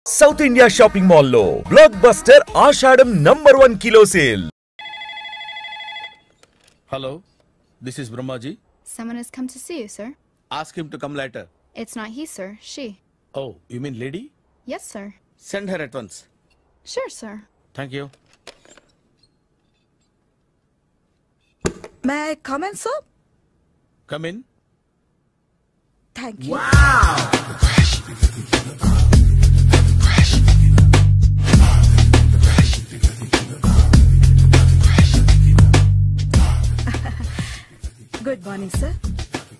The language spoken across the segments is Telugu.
సౌత్ ఇండియా షాపింగ్ మాల్ లో blockbuster Ashadam #1 kilo sale. Hello, this is Brahmaji. Someone has come to see you, sir. Ask him to come later. It's not he, sir. She. Oh, you mean lady? Yes, sir. Send her at once. Sure, sir. Thank you. May I come in, sir? Come in. Thank you. Good morning, sir.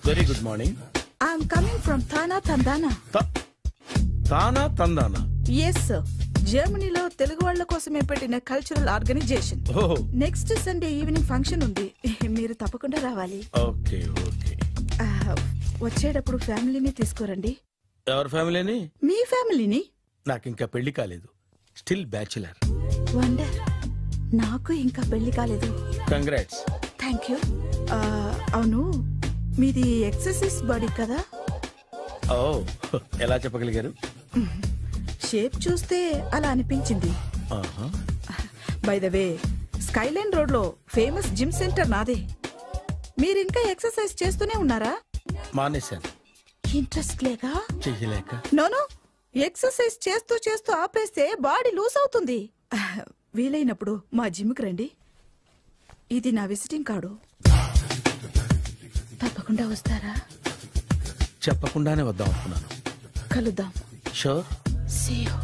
Very good morning. I'm coming from Thana Tandana. Thana Tandana. Yes, sir. జర్మనీలో తెలుగు వాళ్ళ కోసమే పెట్టిన cultural organisation. Oh. Next Sunday evening function ఉంది, మీరు తప్పకుండా రావాలి. Okay, okay. వచ్చేటప్పుడు ఫ్యామిలీని తీసుకురండి. ఎవరి ఫ్యామిలీని? మీ ఫ్యామిలీని. నాకు ఇంకా పెళ్లి కాలేదు. Still bachelor. వండర్. నాకు ఇంకా పెళ్లి కాలేదు. కంగ్రాట్స్. Thank you. అవును, మీది ఎక్సర్సైజ్ బాడీ కదా? ఓ, ఎలా చెప్పగలిగారు? షేప్ చూస్తే అలా అనిపించింది. By the way, Skyline road లో ఫేమస్ జిమ్ సెంటర్ నాదే. మీరు ఇంకా ఎక్సర్సైజ్ చేస్తూనే ఉన్నారా? మానేశాను. ఇంట్రెస్ట్ లేక? చెయ్యలేక. నోను, ఎక్సర్సైజ్ చేస్తూ చేస్తూ ఆపేస్తే బాడీ లూజ్ అవుతుంది. వీలైనప్పుడు మా జిమ్కి రండి. ఇది నా విజిటింగ్ కార్డు. తప్పకుండా వస్తారా? చెప్పకుండానే వద్దాం అనుకున్నాను. కలుద్దాం. షూర్. See you.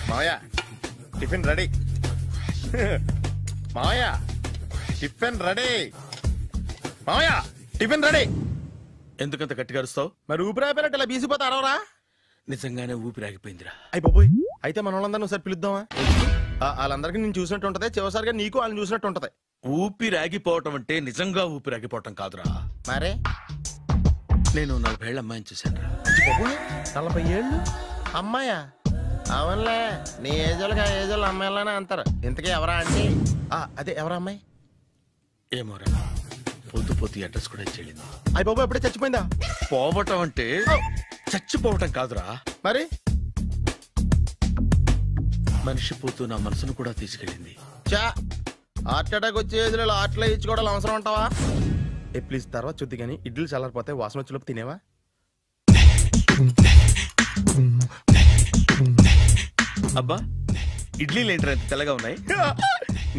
మావయ్య, టిఫిన్ రెడీ. మావయ్య, టిఫిన్ రెడీ. మావయ్య, టిఫిన్ రెడీ. ఎందుకంత గట్టిగా అరుస్తావు? మరి ఊపిరాయిపోయినట్టు ఇలా బీసిపోతారవరా? నిజంగానే ఊపిరాగిపోయిందిరా. అయిపోయి అయితే మన వాళ్ళందరినీ ఒకసారి పిలుద్దామా? వాళ్ళందరికీ నేను చూసినట్టు ఉంటది, చివరిసారిగా నీకు వాళ్ళని చూసినట్టు ఉంటది. ఊపిరాగిపోవటం అంటే నిజంగా ఊపిరాగిపోవటం కాదురా. మరే నేను 40 ఏళ్ల అమ్మాయిని చూశాను. 40 ఏళ్ళు అమ్మాయా? అవునులే, నీ ఏజోళ్ళకి ఆ ఏజోళ్ళు అమ్మాయిలానే అంటారు. ఇంతకీ ఎవరా అంటే? అదే ఎవరా అమ్మాయి? ఏమోరా, పొద్దు పొద్దు అడ్రస్ కూడా చెల్లింది. అయిపోయి ఎప్పుడే చచ్చిపోయిందా? పోవటం అంటే చచ్చిపోవటం కాదురా. మరి మనిషి పోతూ నా మనసును కూడా తీసుకెళ్ళింది. చా, హార్ట్ అటాక్ వచ్చే ఏజ్లో హార్ట్లో ఇచ్చుకోవడం అవసరం ఉంటావా? ప్లీజ్ తర్వాత చూద్ది కానీ ఇడ్లీలు చల్లారిపోతే వాసన వచ్చేలోపు తినేవా? అబ్బా, ఇడ్లీలు ఏంటి అంత తెల్లగా ఉన్నాయి?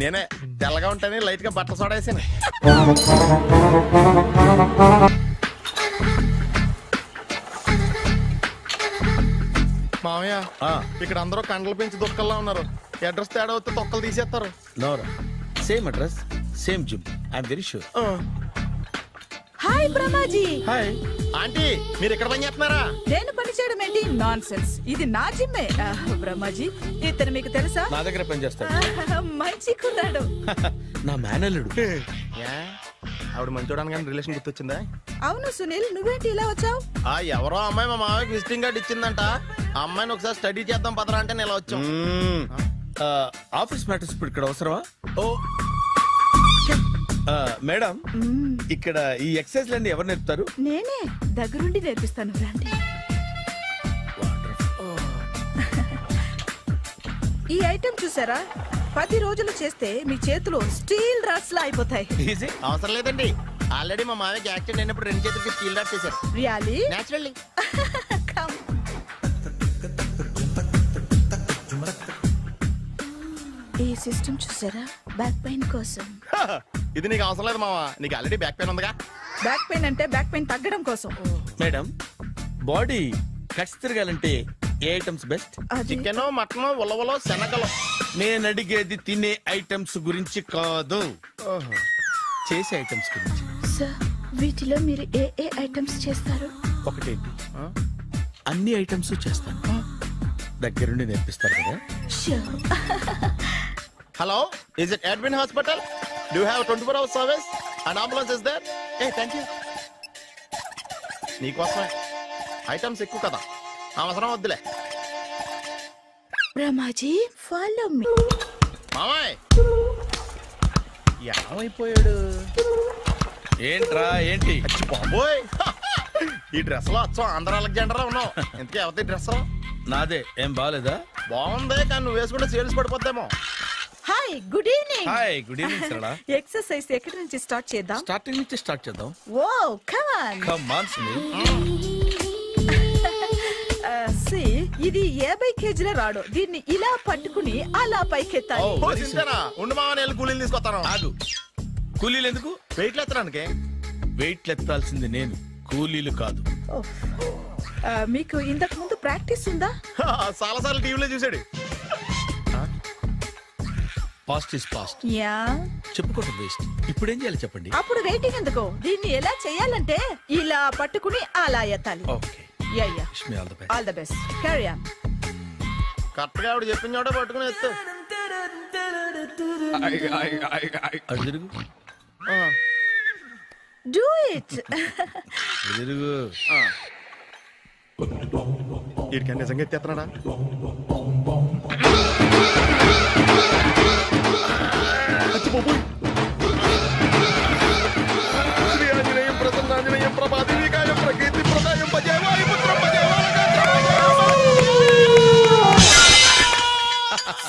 నేనే తెల్లగా ఉంటానే లైట్ గా బట్టలు సోడేసాను. మామయ్య, ఇక్కడ అందరూ కండలు పెంచి దుక్కల్లా ఉన్నారు. అడ్రస్ తేడా వస్తే తొక్కలు తీసేస్తారు. నోరా, same address, same gym. I'm very sure. Hi Brahmaji. Hi aunty, మీరు ఇక్కడ పని చేస్తున్నారా? నేను పని చేయడం ఏంటి? Nonsense. ఇది నా జిమ్మే. బ్రహ్మాజీ, ఇతను మీకు తెలుసా? నా దగ్గర పని చేస్తాడు. మంచి కుర్రాడు. నా మేనల్లుడు. ఆవిడ మంచి చూడడానికి రిలేషన్ గుర్తొచ్చిందా? అవును సునీల్, నువ్వేంటి ఇలా వచ్చావు? ఎవరో అమ్మాయి మా మామయ్యకి విజిటింగ్ కార్డు ఇచ్చిందంట. ఆ అమ్మాయిని ఒకసారి స్టడీ చేద్దాం పదరా అంటే నేను ఇలా వచ్చాం. ఆఫీస్ మ్యాటర్స్ ఇప్పుడు ఇక్కడ అవసరమా? ఓ మేడం, ఇక్కడ ఈ ఎక్సర్సైజ్ లన్నీ ఎవరు నేర్పుతారు? నేనే దగ్గరుండి నేర్పిస్తాను. రండి. ఈ ఐటెం చూసారా? 10 రోజులు చేస్తే మీ చేతులు స్టీల్ రాట్స్ లా అయిపోతాయి. అవసరం లేదండి, ఆల్రెడీ మా మామయ్యకి యాక్సిడెంట్ అయినప్పుడు 2 చేతులకి స్టీల్ రాట్స్ చేశారు. రియల్లీ? నేచురల్లీ. ఈ సిస్టమ్ చూసారా? బ్యాక్ పెయిన్ కోసం. ఇది నీకు అవసరం లేదు మావా, నీకు ఆల్రెడీ బ్యాక్ పెయిన్ ఉందిగా. బ్యాక్ పెయిన్ అంటే బ్యాక్ పెయిన్ తగ్గడం కోసం. మేడం, బాడీ కట్స్ తిరగాలంటే ఏ ఐటమ్స్ బెస్ట్? చికెన్, మటన్, ఉలవలో, శనగలు. నేను అడిగేది తినే ఐటమ్స్ గురించి కాదు, చేసే ఐటమ్స్ గురించి. సార్, వీటిలో మీరు ఏ ఐటమ్స్ చేస్తారు? ఒకటేంటి, అన్ని ఐటమ్స్ చేస్తాను. దగ్గరుండి నేర్పిస్తారు కదా. Hello, is it admin hospital? Do have 24 hours service and ambulance is there? Thank you. నీకోసమే ఐటమ్స్ ఎక్కువ కదా, అవసరం వద్దులే. Brahmaji, follow me. మామయ్య, ఏమైపోయాడు? ఏంట్రా ఏంటి? బాబోయ్, ఈ డ్రెస్ లో వచ్చాం ఆంధ్ర అలెగ్జాండర్ ఉన్నావు. ఇంతకీ ఎవరి డ్రెస్? నాదే. ఏం బాగాలేదా? బాగుంది, కానీ నువ్వు వేసుకుంటే సేల్స్ పడిపోద్దేమో. Hi, good evening. Hi, good evening Sarala. Exercise ఎక్కడి నుంచి స్టార్ట్ చేద్దాం? స్టార్టింగ్ నుంచి స్టార్ట్ చేద్దాం. Oh come on. Come on Sunil. ఇది 50 కేజీల రాడు. దీన్ని ఇలా పట్టుకుని అలా పైకెత్తాలి. Oh. ఓ, సింతేనా? ఉండు మామ, నేను కూలీలు తీసుకొస్తాను. ఆగు. కూలీలు ఎందుకు? వెయిట్లు ఎత్తడానికి. వెయిట్ ఎత్తాల్సింది నేను, కూలీలు కాదు. మీకు ఇంతకు ముందు ప్రాక్టీస్ ఉందా? చాలా సార్లు టీవీలో చూసాడు. Past is past. యా, చెప్పుకోవటం వేస్ట్. ఇప్పుడు ఏం చేయాలి చెప్పండి. అప్పుడు వెయిటింగ్ ఎందుకు? దీన్ని ఎలా చేయాలంటే ఇలా పట్టుకుని అలా ఎత్తాలి. Okay, ya ya, wish me all the best. All the best. Carry on. Correct గా ఆవిడ చెప్పిన చోట పట్టుకుని ఎత్తు. అటు తిరుగు, డూ ఇట్. అటు తిరుగు. వీడికి నిజంగా ఎత్తేస్తున్నాడా?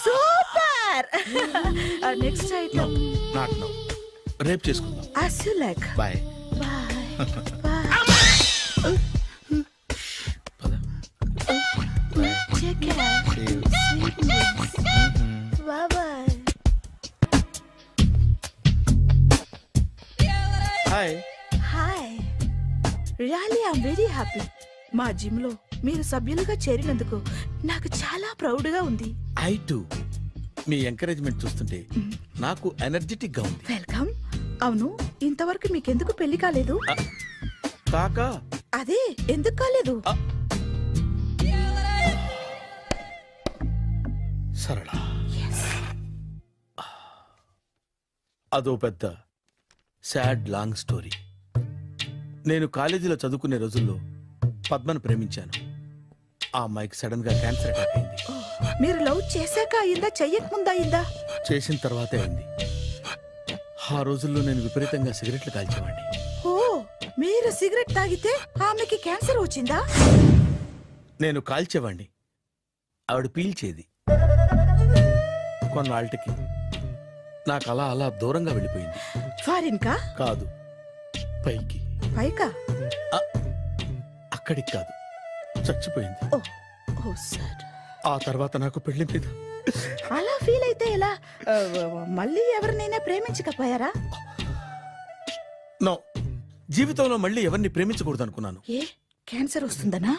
Super. Next item. Not now, రేపు చేసుకుందాం. As you like. Bye. Bye. Bye. పద. Take care. See you. Sweet dreams. Bye bye. Hi. Hi. Really, I'm very happy. మా జిమ్ లో మీరు సభ్యులుగా చేరినందుకు నాకు చాలా ప్రౌడ్ గా ఉంది. I to. మీ ఎంకరేజ్మెంట్ చూస్తుంటే నాకు ఎనర్జెటిక్ గా ఉంది. వెల్కమ్. అవును, ఇంతవరకు మీకెందుకు పెళ్లి కాలేదు? కాకా, అదే ఎందుకు కాలేదు? సరళ, అదో పెద్ద సాడ్ లాంగ్ స్టోరీ. నేను కాలేజీలో చదువుకునే రోజుల్లో పద్మను ప్రేమించాను. ఆ అమ్మాయికి సడన్ గా క్యాన్సర్ అటాక్ అయింది. మీరు లవ్ చేశాక అయిందా, చెయ్యక ముందా అయిందా? చేసిన తర్వాతే అయింది. ఆ రోజుల్లో నేను విపరీతంగా సిగరెట్లు కాల్చేవాడిని. ఓ, మీరు సిగరెట్ తాగితే ఆమెకి క్యాన్సర్ వచ్చిందా? నేను కాల్చేవాడిని, ఆవిడ పీల్చేది. కొన్నాళ్ళకి నాకు అలా అలా దూరంగా వెళ్ళిపోయింది. ఫారిన్ కా? కాదు, పైకి. పైకా? అక్కడికి కాదు, చచ్చిపోయింది. ఓ ఓ సార్. ఆ తర్వాత నాకు పెళ్లి మీద. అలా ఫీల్ అయితే ఎలా? మళ్ళీ ఎవరినైనా ప్రేమించకపోయారా? నో, జీవితంలో మళ్ళీ ఎవరిని ప్రేమించకూడదు అనుకున్నాను. ఏ, క్యాన్సర్ వస్తుందనా?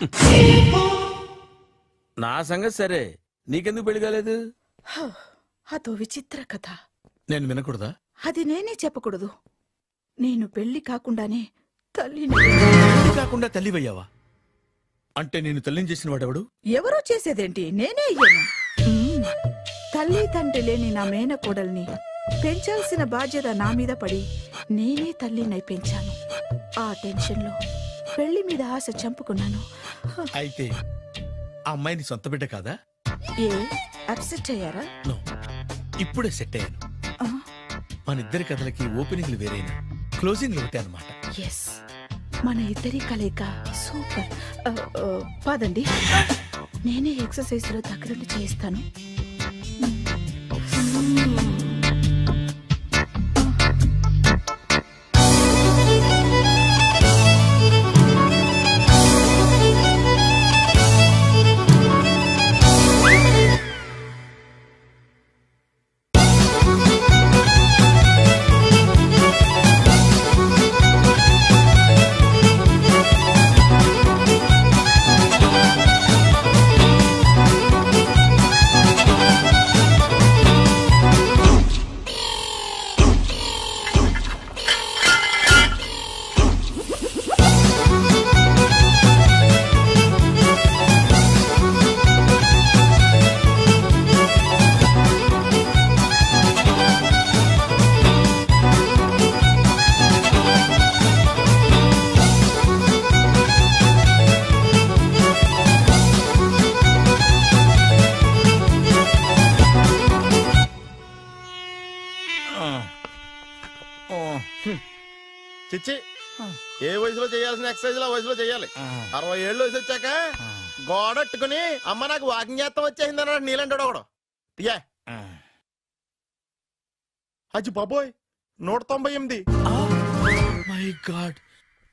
నా సంగతి సరే, నీకెందుకు పెళ్లి కాలేదు? అదో విచిత్ర కథ. నేను వినకూడదా? అది నేనే చెప్పకూడదు. నేను పెళ్లి కాకుండానే తల్లిని. పెళ్లి కాకుండా తల్లివయ్యావా? అంటే నేను తల్లిని చేసిన వాడెవడు? ఎవరో చేసేదేంటి, నేనే అయ్యాను. తల్లి తండ్రి లేని నా మేనకోడల్ని పెంచాల్సిన బాధ్యత నా మీద పడి నేనే తల్లినై పెంచాను. ఆ టెన్షన్ లో పెళ్లి మీద ఆశ చంపుకున్నాను. అయితే ఆ అమ్మాయిని సొంత బిడ్డ కాదా? ఏ, అప్సెట్ అయ్యారా? నో, ఇప్పుడే సెట్ అయ్యాను. మన ఇద్దరి కథలకి ఓపెనింగ్లు వేరైనా క్లోజింగ్లు ఒకటే అన్నమాట. ఎస్, మన ఇద్దరి కలయిక సూపర్. పదండి, నేనే ఎక్సర్సైజ్ లో దగ్గరుండి చేయిస్తాను. చిచ్చి ఏ వయసులో చేయాల్సిన ఎక్సర్సైజ్ ఆ వయసులో చేయాలి. 60 ఏళ్ళు వయసు వచ్చాక గోడట్టుకుని అమ్మ నాకు వాకింగ్ చేస్తాం వచ్చేసింది అన్నాడు నీలంటాడు ఒకడు. తీయా అచ్చి బాబోయ్ 198. My God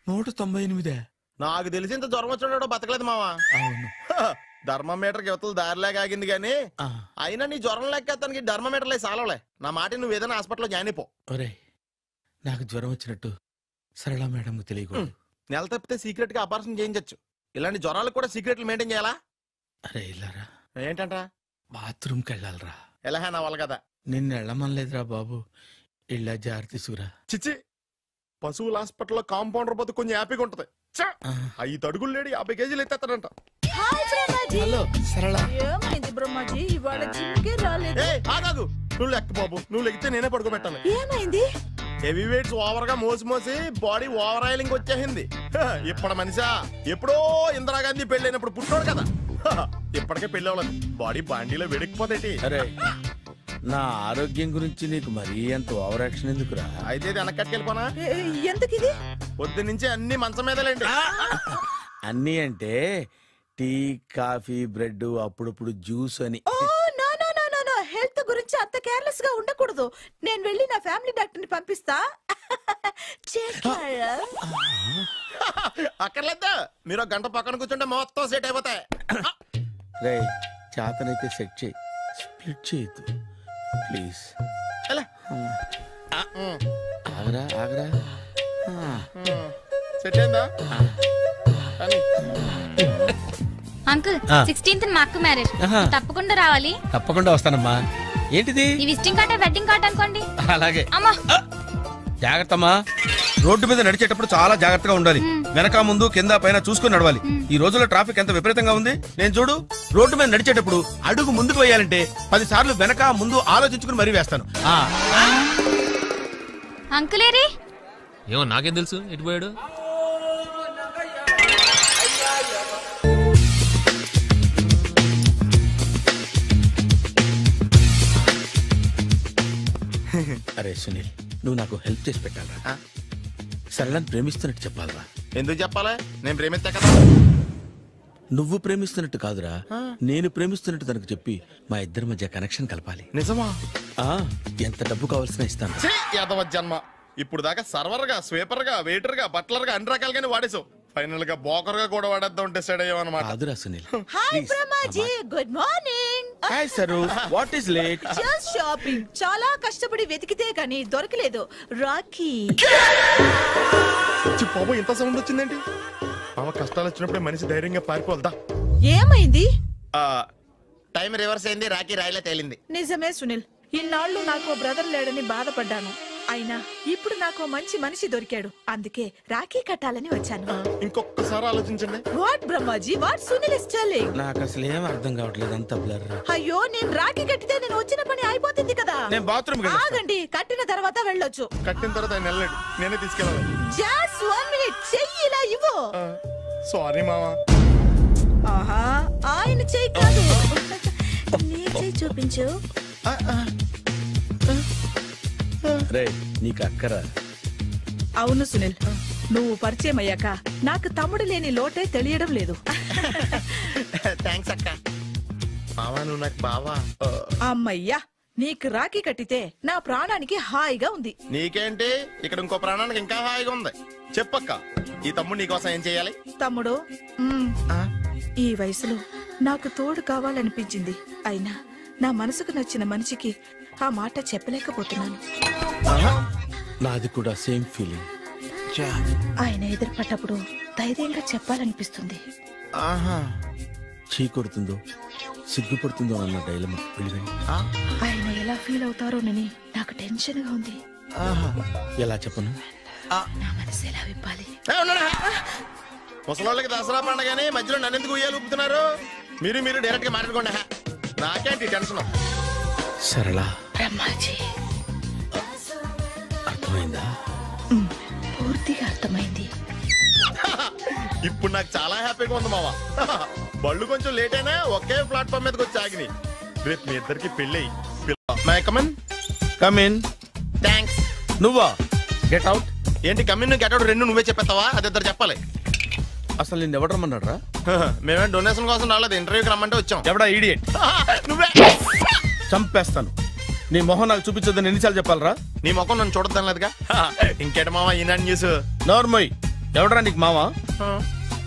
198. నాకు తెలిసి ఇంత జ్వరం వచ్చాడో బతకలేదు మావా. అవును. ధర్మమీటర్ యువతలు దారిలాగా ఆగింది గానీ అయినా నీ జ్వరం లెక్క తనకి ధర్మమీటర్లే సాలవలే. నా మాట నువ్వు ఏదైనా హాస్పిటల్లో జాయిన్ అయిపో. ఒరే నాకు జ్వరం వచ్చినట్టు సరళ మేడం తెలియకూడదు. నెల తప్పితే సీక్రెట్ గా ఆపరేషన్ చేయించచ్చు. ఇలాంటి జ్వరాలకు కూడా సీక్రెట్లు మెయింటైన్ చేయాలా? అరే ఇల్లారా ఏంటంటా బాత్రూమ్కి వెళ్ళాలరా. ఎలా నా వాళ్ళ కదా నిన్ను వెళ్ళమనలేదురా బాబు. ఇళ్ళ జారి తీసుకురా. చిచ్చి పశువుల హాస్పిటల్లో కాంపౌండర్ పోతే కొంచెం హ్యాపీగా ఉంటది. 5 అడుగులు లేడి 50 కేజీలు ఎత్తేస్తాడంట. హలో సరళ. ఏమైంది బ్రహ్మాజీ ఇవాళ జిమ్కే రాలేదు? ఆగాగు నువ్వు లెక్క బాబు. నువ్వు లెక్కితే నేనే పడుకోబెట్టాను. ఏమైంది? హెవీ వెయిట్స్ ఓవర్ గా మోసి బాడీ ఓవర్ ఆయిలింగ్ వచ్చేసింది. ఇప్పుడు మనిషా ఎప్పుడో ఇందిరాగాంధీ పెళ్ళైనప్పుడు పుట్టినోడు కదా. ఇప్పటికే పెళ్ళి అవ్వలేదు. బాడీ బాండీలో వెడికిపోతేటి. అరే నా ఆరోగ్యం గురించి నీకు మరీ అంత ఓవర్ యాక్షన్ ఎందుకురా? అయితే వెనక్కట్టుకెళ్ళిపోనా? ఎందుకు ఇది? పొద్దు నుంచి అన్ని మంచం మీదలేండి. అన్నీ అంటే టీ కాఫీ బ్రెడ్ అప్పుడప్పుడు జ్యూస్ అని. హెల్త్ గురించి అంత కేర్లెస్ గా ఉండకూడదు. నేను వెళ్ళి నా ఫ్యామిలీ డాక్టర్ ని పంపిస్తా. అక్కర్లేదా మీరు 1 గంట పక్కన కూర్చుంటే మొత్తం సెట్ అయిపోతాయి. రే చేతనైతే సెట్ చేయి, స్ప్లిట్ చేయొద్దు ప్లీజ్. ఆగరా ఆగరా. సెట్ అయిందా? అంకుల్ 16th మా అక్క మ్యారేజ్, తప్పకుండా రావాలి. తప్పకుండా వస్తానమ్మా. ఏంటిది? ఈ విజిటింగ్ కార్డ్ వెడ్డింగ్ కార్డ్ అనుకోండి. అలాగే. అమ్మా జాగ్రత్తమ్మా. రోడ్డు మీద నడిచేటప్పుడు చాలా జాగ్రత్తగా ఉండాలి. వెనక ముందు కింద పైన చూసుకుని నడవాలి. ఈ రోజుల్లో ట్రాఫిక్ ఎంత విపరీతంగా ఉంది. నేను చూడు రోడ్డు మీద నడిచేటప్పుడు అడుగు ముందుకు వేయాలంటే 10 సార్లు వెనక ముందు ఆలోచించుకుని మరీ వేస్తాను. అంకులేరి ఏమో నాకేం తెలుసు ఎటు పోయాడు. అరే సునీల్ నువ్వు నాకు హెల్ప్ చేసి పెట్టాలరా. సరళని ప్రేమిస్తున్నట్టు చెప్పాలరా. ఎందుకు చెప్పాలా? నేను ప్రేమిస్తా కదా. నువ్వు ప్రేమిస్తున్నట్టు కాదురా, నేను ప్రేమిస్తున్నట్టు తనకు చెప్పి మా ఇద్దరి మధ్య కనెక్షన్ కలపాలి. నిజమా? ఎంత డబ్బు కావాల్సిన ఇస్తాను. యాదవ జన్మ. ఇప్పుడు దాకా సర్వర్ గా, స్వీపర్ గా, వెయిటర్ గా, బట్లర్ గా అన్ని రకాలుగానే వాడేసావు. ఫైనల్ గా బోకర్ గా కూడా వాడేద్దాం డిసైడ్ అయ్యావు అన్నమాట. కాదురా Sunil. Hi Brahmaji, good morning. Hi sir, what is late? Just shopping. చాలా కష్టపడి వెతికితే కానీ దొరకలేదు. రాఖీ. బాబు ఇంత సౌండ్ వచ్చిందేంటి? మామ కష్టాలు వచ్చినప్పుడే మనిషి ధైర్యంగా పారిపోల్దా. ఏమైంది? టైం రివర్స్ అయింది. రాఖీ రాయిలా తేలింది. నిజమే సునీల్, ఇన్నాళ్ళు నాకు బ్రదర్ లేడని బాధపడ్డాను. అయినా ఇప్పుడు నాకు మంచి మనిషి దొరికాడు. అందుకే రాఖీ కట్టాలని వచ్చాను. ఇంకొకసారి ఆలోచించండి. What Brahmaji, what Sunil is telling? నాకు అసలు ఏం అర్థం కావట్లేదు, అంత బ్లర్. అయ్యో, నేను రాఖీ కట్టితే నేను వచ్చిన పని అయిపోతుంది కదా. నేను బాత్రూమ్ ఆగండి, కట్టిన తర్వాత వెళ్ళొచ్చు. కట్టిన తర్వాత ఆయన వెళ్ళండి, నేనే తీసుకెళ్ళాలి. జస్ట్ 1 minute, చెయ్యి ఇలా ఇవ్వు. సారీ మామా. ఆహా, ఆయన చెయ్యి కాదు, నీ చెయ్యి చూపించు. రే నీకు అక్కరా? అవును సునీల్, నువ్వు పరిచయం అయ్యాక నాకు తమ్ముడు లేని లోటే తెలియడం లేదు. థ్యాంక్స్ అక్క. మామా నువ్వు నాకు బావా. అమ్మయ్యా, నీకు రాఖీ కట్టితే నా ప్రాణానికి హాయిగా ఉంది. నీకేంటి, ఇక్కడ ఇంకో ప్రాణానికి ఇంకా హాయిగా ఉంది. చెప్పక్క, ఈ తమ్ముడు నీకోసం ఏం చేయాలి? తమ్ముడు, ఈ వయసులో నాకు తోడు కావాలనిపించింది. అయినా నా మనసుకు నచ్చిన మనిషికి ఆ మాట చెప్పలేకపోతున్నాను. నాది కూడా సేమ్ ఫీలింగ్. ఆయన ఎదురుపడ్డప్పుడు ధైర్యంగా చెప్పాలనిపిస్తుంది. చీకొడుతుందో సిగ్గుపడుతుందో అన్న డైలమా. ఆయన ఎలా ఫీల్ అవుతారోనని నాకు టెన్షన్ గా ఉంది. ఎలా చెప్పను? నా మనసు ఎలా విప్పాలి? ముసలోళ్ళకి దసరా పండగని మధ్యలో నన్ను ఎందుకు ఉయ్యాలు ఊపుతున్నారు? మీరు డైరెక్ట్ గా మాట్లాడుకోండి. నాకేంటి టెన్షన్? సరళ, బ్రహ్మాజీ, అర్థమైందా? పూర్తిగా అర్థమైంది. ఇప్పుడు నాకు చాలా హ్యాపీగా ఉంది మావా. బళ్ళు కొంచెం లేట్ అయినా ఒకే ప్లాట్ఫామ్ మీదకి వచ్చి ఆగినాయి. రేపు మీ ఇద్దరికి పెళ్ళి. కమిన్. థ్యాంక్స్. నువ్వా? Get out. ఏంటి కమ్యూన్ గెట్ అవుట్ రెండు నువ్వే చెప్పేస్తావా? అది ఇద్దరు చెప్పాలి. అసలు నిన్ను ఎవరు రమ్మన్నాడు రా? మేమే డొనేషన్ కోసం రాలేదు, ఇంటర్వ్యూకి రమ్మంటే వచ్చాం. ఎవడా ఈడియట్? నువ్వే. చంపేస్తాను. నీ మొహం నాకు చూపించొద్దని ఎన్నిసార్లు చెప్పాలరా? నీ ముఖం నన్ను చూడద్దనలేదుగా. ఇంకేట మామ ఈనాడు న్యూస్. నోర్మోయ్, ఎవడరా నీకు మావా?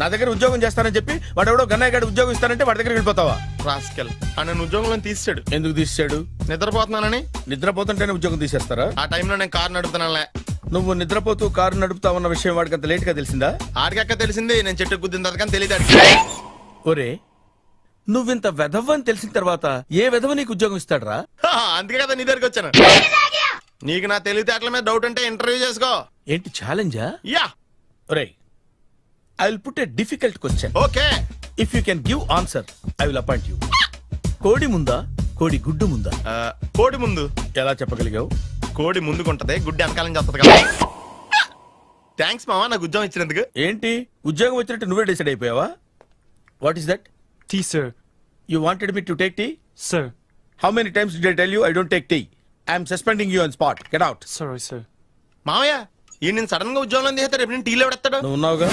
నా దగ్గర ఉద్యోగం చేస్తానని చెప్పి వాడు ఎవడో గన్నయ్య గారి ఉద్యోగం ఇస్తానంటే వాడి దగ్గర వెళ్ళిపోతావా? రాస్కెల్ నన్ను ఉద్యోగంలో తీసాడు. ఎందుకు తీసాడు? నిద్రపోతున్నానని. నిద్రపోతుంటేనే ఉద్యోగం తీసేస్తారా? ఆ టైంలో నేను కారు నడుపుతున్నానులే. నువ్వు నిద్రపోతూ కారు నడుపుతావన్న విషయం వాడికి అంత లేట్ గా తెలిసిందా? ఆడికక్క తెలిసింది, నేను చెట్టు గుద్దిన తర్వాత కానీ తెలియదు. ఒరే, నువ్వింత వెధవ్ అని తెలిసిన తర్వాత ఏ వెధవ నీకు ఉద్యోగం ఇస్తాడరా? అందుకే కదా నీ దగ్గరికి వచ్చాను. నీకు నా తెలివితేటల మీద డౌట్ అంటే ఇంటర్వ్యూ చేసుకో. ఏంటి ఛాలెంజా? యా. ఒరే, I will put a difficult question. Okay. If you can give answer I will appoint you. కోడి ముందా, కోడి గుడ్డు ముందా? కోడి ముందు. ఎలా చెప్పగలిగావు? కోడి ముందుకుంటది, గుడ్డి వెనకాలని చేస్తుంది కదా. థ్యాంక్స్ మామా నాకు ఉద్యోగం ఇచ్చినందుకు. ఏంటి ఉద్యోగం వచ్చినట్టు నువ్వే డిసైడ్ అయిపోయావా? What is that? Tea, sir. You wanted me to take tea? Sir. How many times did I tell you I don't take tea? I am suspending you on spot. Get out. Sorry, sir. మామయ్య ఈ నేను సడన్ గా ఉద్యోగంలో తీస్తే రేపు నేను టీలో పెడతాడు. నువ్వు ఉన్నావుగా.